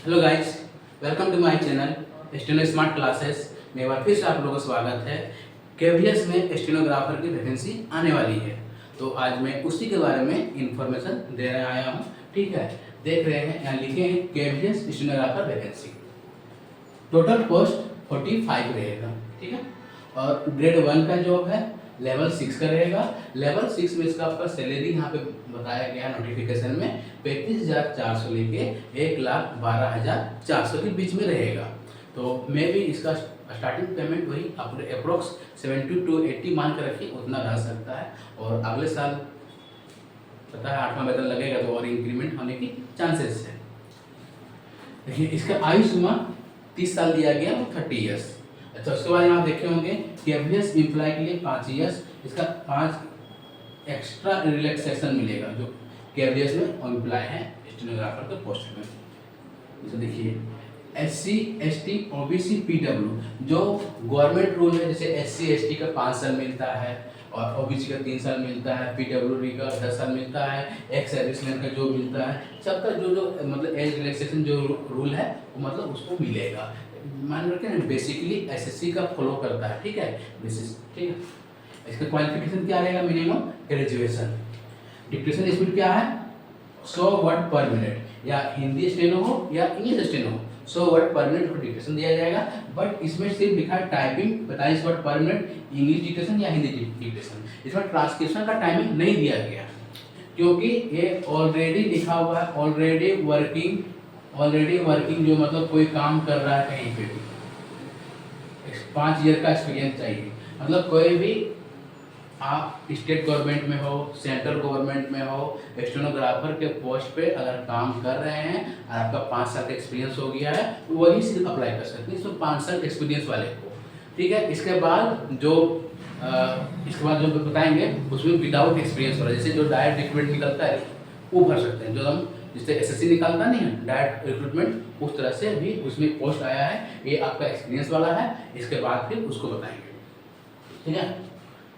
Hello guys, welcome to my channel steno smart classes में एक बार फिर से आप लोगों का स्वागत है। केवीएस में स्टेनोग्राफर की वैकेंसी आने वाली है, तो आज मैं उसी के बारे में इंफॉर्मेशन देने आया हूँ। ठीक है, देख रहे हैं यहाँ लिखे हैं KVS stenographer vacancy. Total post 45 रहेगा। ठीक है, और ग्रेड 1 का जॉब है, लेवल 6 का रहेगा। लेवल 6 में इसका आपका सैलरी यहाँ पे बताया गया नोटिफिकेशन में 35,400 लेके 1,12,400 के बीच में रहेगा। तो मैं भी इसका स्टार्टिंग पेमेंट वही अप्रोक्स 70 to 80 मान कर रखिए, उतना रह सकता है। और अगले साल पता है 8वां वेतन लगेगा तो और इंक्रीमेंट होने की चांसेस है। देखिए इसका आयु सीमा 30 साल दिया गया और 30 ईयर्स। अच्छा, उसके बाद यहाँ देखे होंगे केवीएस एम्प्लॉय के लिए 5 ईयर्स, इसका 5 एक्स्ट्रा रिलैक्सेशन मिलेगा जो केवीएस में एम्प्लॉय है स्टेनोग्राफर के पोस्ट में। तो देखिए SC ST OBC PW जो गवर्नमेंट रूल है, जैसे SC ST का 5 साल मिलता है और OBC का 3 साल मिलता है, PWD का 10 साल मिलता है, एक्स सर्विसमैन का जो मिलता है, सबका जो मतलब एज रिलैक्सेशन जो रूल है वो मतलब उसको मिलेगा। मान रखे ना, बेसिकली SSC का फॉलो करता है। ठीक है, बेसिस। ठीक है, इसका क्वालिफिकेशन क्या रहेगा? Minimum graduation. डिक्टेशन स्पीड क्या है? 100 वर्ड पर मिनट, या हिंदी स्टेनो हो या इंग्लिश स्टेनो हो, 100 वर्ड पर मिनट को डिक्टेशन दिया जाएगा। बट इसमें सिर्फ लिखा है टाइपिंग 45 वर्ड पर मिनट, इंग्लिश डिक्टेशन या हिंदी डिक्टेशन। इसमें ट्रांसक्रिप्शन का टाइमिंग नहीं दिया गया क्योंकि ये ऑलरेडी लिखा हुआ है ऑलरेडी वर्किंग, जो मतलब कोई काम कर रहा है कहीं पे भी 5 ईयर का एक्सपीरियंस चाहिए। मतलब कोई भी आप स्टेट गवर्नमेंट में हो, सेंट्रल गवर्नमेंट में हो, स्टेनोग्राफर के पोस्ट पे अगर काम कर रहे हैं और आपका 5 साल का एक्सपीरियंस हो गया है, वही सिर्फ अप्लाई कर सकते हैं, इसमें 5 साल एक्सपीरियंस वाले को। ठीक है, इसके बाद जो बताएंगे उसमें विदाउट एक्सपीरियंस वाला, जैसे जो डायरेक्ट रिक्रूटमेंट निकलता है वो भर सकते हैं, जो हम जिससे SSC निकालता नहीं है डायरेक्ट रिक्रूटमेंट, उस तरह से भी उसमें पोस्ट आया है। ये आपका एक्सपीरियंस वाला है, इसके बाद फिर उसको बताएंगे। ठीक है,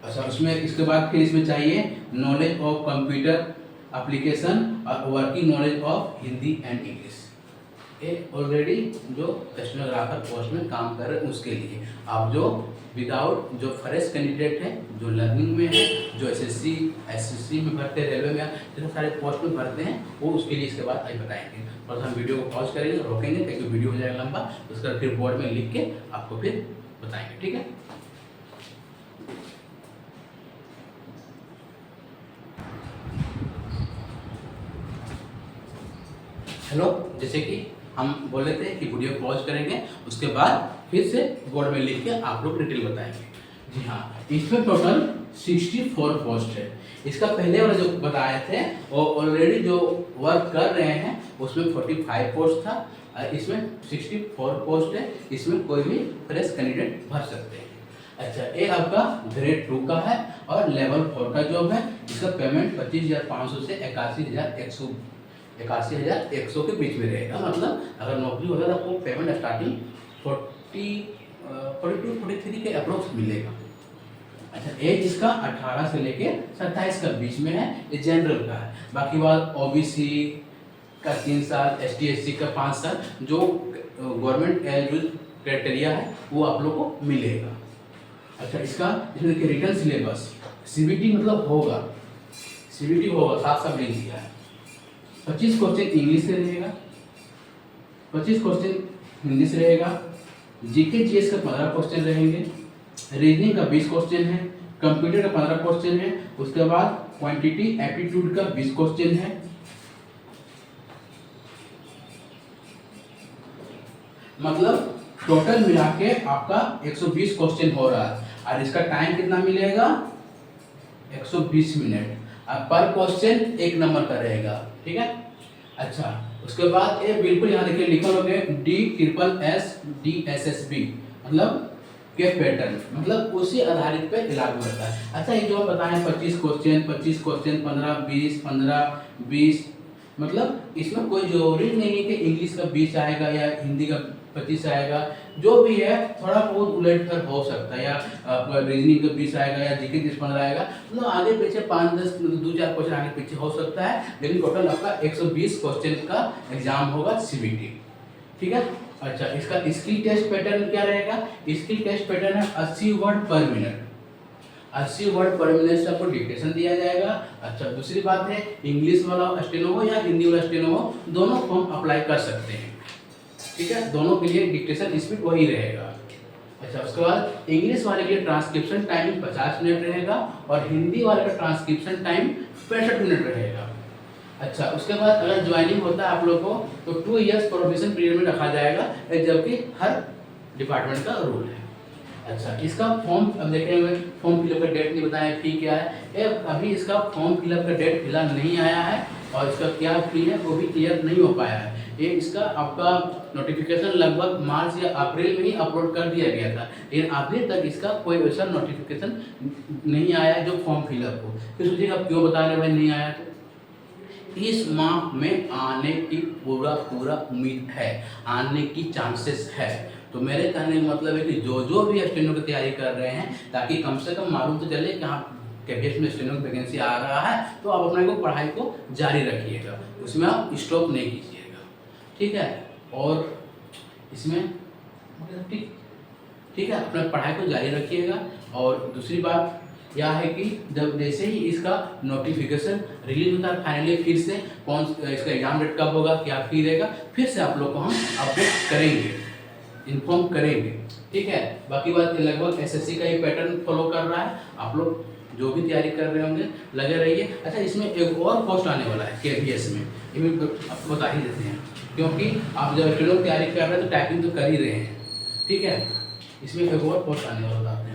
अच्छा उसमें इसके बाद फिर इसमें चाहिए नॉलेज ऑफ कंप्यूटर एप्लीकेशन और working knowledge of Hindi and English. ये ऑलरेडी जो स्टेनोग्राफर पोस्ट में काम कर रहे हैं उसके लिए। आप जो विदाउट जो फ्रेश कैंडिडेट है, जो लर्निंग में है, जो SSC में भरते हैं, रेलवे में जितने सारे पोस्ट में भरते हैं, वो उसके लिए इसके बाद आज बताएंगे। और हम वीडियो को पॉज करेंगे, रोकेंगे ताकि वीडियो हो जाएगा लंबा, उसका फिर बोर्ड में लिख के आपको फिर बताएंगे। ठीक है, हेलो, जैसे कि हम बोले थे कि वीडियो पॉज करेंगे, उसके बाद फिर से बोर्ड में लिख के आप लोग डिटेल बताएंगे। जी हाँ, इसमें टोटल 64 पोस्ट है। इसका पहले वाला जो बताए थे वो ऑलरेडी जो वर्क कर रहे हैं उसमें 45 पोस्ट था, इसमें 64 पोस्ट है। इसमें कोई भी फ्रेश कैंडिडेट भर सकते हैं। अच्छा, ये आपका ग्रेड 2 का है और लेवल 4 का जॉब है। इसका पेमेंट 25,500 से 81,100 के बीच में रहेगा। मतलब अगर नौकरी होगा तो आपको पेमेंट स्टार्टिंग 42-43 के अप्रोक्स मिलेगा। अच्छा, एज इसका 18 से लेके 27 का बीच में है, ये जनरल का है। बाकी बात OBC का 3 साल, ST SC का 5 साल, जो गवर्नमेंट एलिजिबल क्राइटेरिया है वो आप लोग को मिलेगा। अच्छा, इसका इसमें रिटन सिलेबस CBT मतलब होगा, CBT होगा, साफ लिख दिया है। 25 क्वेश्चन इंग्लिश से रहेगा, 25 क्वेश्चन हिंदी से रहेगा, GK GS का 15 क्वेश्चन रहेंगे, रीजनिंग का 20 क्वेश्चन है, कंप्यूटर का 15 क्वेश्चन है, उसके बाद क्वांटिटी एप्टीट्यूड का 20 क्वेश्चन है। मतलब टोटल मिला के आपका 120 क्वेश्चन हो रहा है और इसका टाइम कितना मिलेगा? 120 मिनट। पर क्वेश्चन 1 नंबर का रहेगा। ठीक है, अच्छा उसके बाद ये बिल्कुल यहाँ देखिए लिखा होगा DSSS DSSB मतलब के पैटर्न, मतलब उसी आधारित पे लागू होता है। अच्छा, ये जो हम बताएं 25 क्वेश्चन 15 20 मतलब इसमें कोई जरूरी नहीं है कि इंग्लिश का 20 आएगा या हिंदी का 25 आएगा। जो भी है थोड़ा बहुत उलट कर हो सकता है, या रीजनिंग का 20 आएगा या GK 15 आएगा, मतलब आगे पीछे 5-10 2-4 क्वेश्चन आगे पीछे हो सकता है। लेकिन टोटल आपका 120 क्वेश्चन का एग्जाम होगा CBT। ठीक है। अच्छा, इसका स्किल टेस्ट पैटर्न क्या रहेगा? स्किल टेस्ट पैटर्न है 80 वर्ड पर मिनट। 80 वर्ड पर मिनट से आपको डिक्टेशन दिया जाएगा। अच्छा, दूसरी बात है इंग्लिश वाला स्टेनो हो या हिंदी वाला स्टेनो हो, दोनों फॉर्म अप्लाई कर सकते हैं। ठीक है, दोनों के लिए डिक्टेशन स्पीड वही रहेगा। अच्छा, उसके बाद इंग्लिश वाले के लिए ट्रांसक्रिप्शन टाइम 50 मिनट रहेगा और हिंदी वाले का ट्रांसक्रिप्शन टाइम 65 मिनट रहेगा। अच्छा, उसके बाद अगर ज्वाइनिंग होता है आप लोग को तो 2 इयर्स प्रोबेशन पीरियड में रखा जाएगा, जबकि हर डिपार्टमेंट का रूल है। अच्छा, इसका फॉर्म अब देखेंगे, फॉर्म फिलअप का डेट नहीं बताया, फी क्या है। अभी इसका फॉर्म फिलअप का डेट फिलहाल नहीं आया है और इसका क्या फी है वो भी क्लियर नहीं हो पाया है। ये इसका आपका नोटिफिकेशन लगभग मार्च या अप्रैल में ही अपलोड कर दिया गया था, लेकिन अभी तक इसका कोई वैसा नोटिफिकेशन नहीं आया जो फॉर्म फिलअप हो। फिर सोचिएगा क्यों बता रहे भाई नहीं आया, तो इस माह में आने की पूरा उम्मीद है, आने की चांसेस है। तो मेरे कहने का मतलब है कि जो भी स्टेनो की तैयारी कर रहे हैं, ताकि कम से कम मालूम तो चले कि हाँ KPS में स्टेनो की वैकेंसी आ रहा है, तो आप अपने को पढ़ाई को जारी रखिएगा, उसमें आप स्टॉप नहीं कीजिएगा। ठीक है, और इसमें ठीक है, अपने पढ़ाई को जारी रखिएगा। और दूसरी बात यह है कि जब जैसे ही इसका नोटिफिकेशन रिलीज होता है फाइनली, फिर से कौन इसका एग्जाम डेट कब होगा, क्या फी रहेगा, फिर से आप लोग को हम अपडेट करेंगे, इन्फॉर्म करेंगे। ठीक है, बाकी बात लगभग SSC का ही पैटर्न फॉलो कर रहा है। आप लोग जो भी तैयारी कर रहे होंगे लगे रहिए। अच्छा, इसमें एक और पोस्ट आने वाला है KPS में, ये भी आपको बता ही देते हैं, क्योंकि आप जब स्टूडेंट की तैयारी कर रहे हैं तो टाइपिंग तो कर ही रहे हैं। ठीक है, इसमें एक और पोस्ट आने वाला बताते हैं।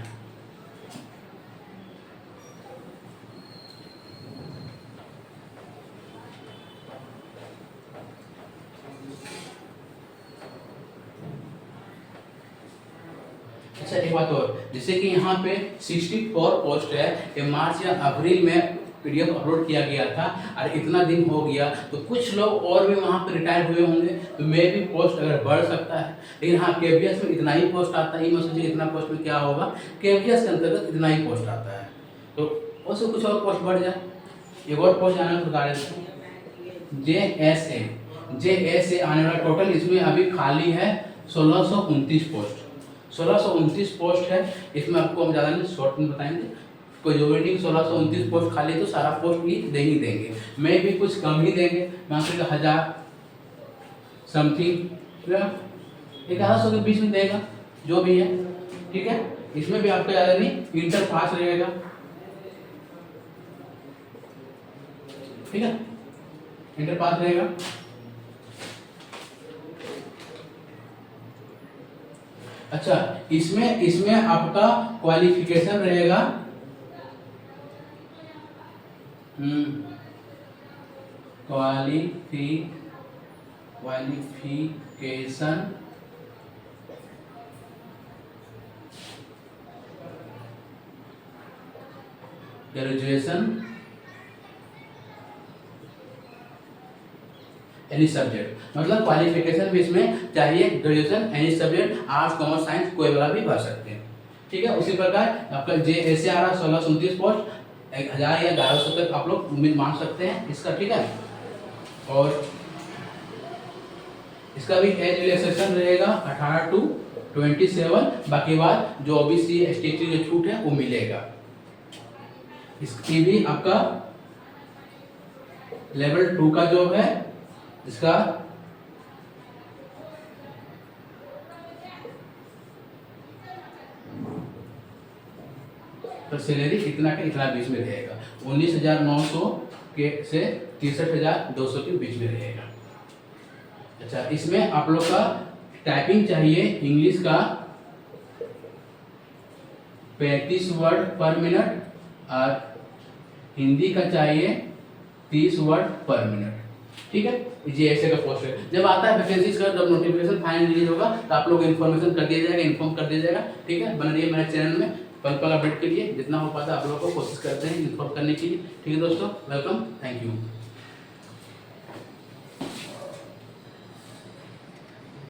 अच्छा, एक बात और, जैसे कि यहाँ पे 64 पोस्ट है, ये मार्च या अप्रैल में PDF अपलोड किया गया था और इतना दिन हो गया, तो कुछ लोग और भी वहाँ पे रिटायर हुए होंगे, तो मे भी पोस्ट अगर बढ़ सकता है। लेकिन हाँ, KPS में इतना ही पोस्ट आता है, ये मत सोचिए इतना पोस्ट में क्या होगा, KPS के अंतर्गत इतना ही पोस्ट आता है, तो उससे कुछ और पोस्ट बढ़ जाए। एक और पोस्ट आने को बता रहे थे, JSA आने वाला टोटल इसमें अभी खाली है 1629 पोस्ट। 1629 पोस्ट है, इसमें आपको हम ज़्यादा नहीं शॉर्ट में बताएंगे, कोई जरूरी नहीं 1629 पोस्ट खाली तो सारा पोस्ट भी देंगे, मैं भी कुछ कम ही देंगे, मैं आपको 1000 समथिंग 1100 के बीच में देगा जो भी है। ठीक है, इसमें भी आपको ज़्यादा नहीं, इंटर पास रहेगा। ठीक है, इंटर पास रहेगा। अच्छा, इसमें आपका क्वालिफिकेशन रहेगा क्वालिफिकेशन ग्रेजुएशन एनी सब्जेक्ट, मतलब क्वालिफिकेशन भी इसमें चाहिए graduation any subject, arts commerce science कोई वाला भी भर सकते हैं। ठीक है, उसी प्रकार आपका JSA आ रहा 1629 पोस्ट, 1000 या 1100 तक आप लोग उम्मीद मान सकते हैं इसका। ठीक है, और इसका भी एज रिलैक्सेशन रहेगा 18 to 27, बाकी बात जो OBC ST जो छूट है वो मिलेगा। इसकी भी आपका लेवल 2 का जॉब है, इसका तो सैलरी इतना का इतना बीच में रहेगा, 19,900 के से 63,200 के बीच में रहेगा। अच्छा, इसमें आप लोग का टाइपिंग चाहिए इंग्लिश का 35 वर्ड पर मिनट और हिंदी का चाहिए 30 वर्ड पर मिनट। ठीक है, JSA का पोस्ट है। जब आता है वैकेंसीज का, जब नोटिफिकेशन फाइनल रिलीज होगा तो आप लोग इन्फॉर्मेशन कर दिया जाएगा, इन्फॉर्म कर दिया जाएगा। ठीक है, बन रही है मेरे चैनल में पल अपडेट के लिए, जितना हो पाता है आप लोगों को कोशिश करते हैं इन्फॉर्म करने के लिए। ठीक है दोस्तों, वेलकम, थैंक यू।